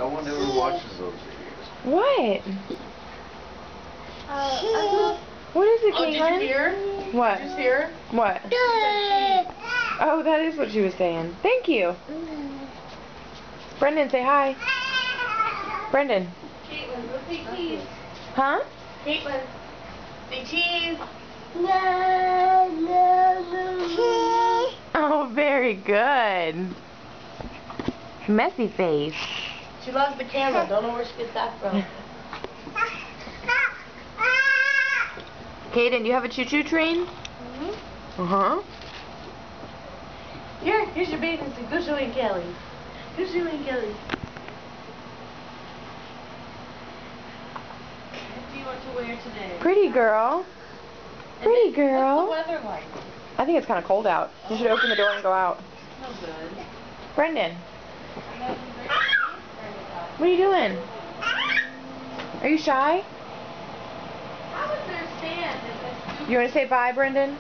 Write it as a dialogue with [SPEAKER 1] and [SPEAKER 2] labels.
[SPEAKER 1] No one ever watches those videos.
[SPEAKER 2] What? What is it, Caitlin?
[SPEAKER 3] Did you hear?
[SPEAKER 2] What?
[SPEAKER 3] Did you hear?
[SPEAKER 2] What? Oh, that is what she was saying. Thank you. Brendan, say hi. Brendan.
[SPEAKER 3] Caitlin, go say cheese.
[SPEAKER 2] Huh?
[SPEAKER 3] Caitlin, say cheese.
[SPEAKER 2] Oh, very good. Messy face.
[SPEAKER 3] She loves the camera. Don't know where she gets that from.
[SPEAKER 2] Kaden, do you have a choo-choo train? Uh-huh.
[SPEAKER 3] Here's your bathing suit. Go show Aunt Kelly. Go show Aunt Kelly. What do you want to wear today?
[SPEAKER 2] Pretty girl. Pretty girl.
[SPEAKER 3] What's the weather like?
[SPEAKER 2] I think it's kind of cold out. You should open the door and go out.
[SPEAKER 3] Oh, good.
[SPEAKER 2] Brendan. What are you doing? Are you shy?
[SPEAKER 3] How is there sand in this?
[SPEAKER 2] You want to say bye, Brendan?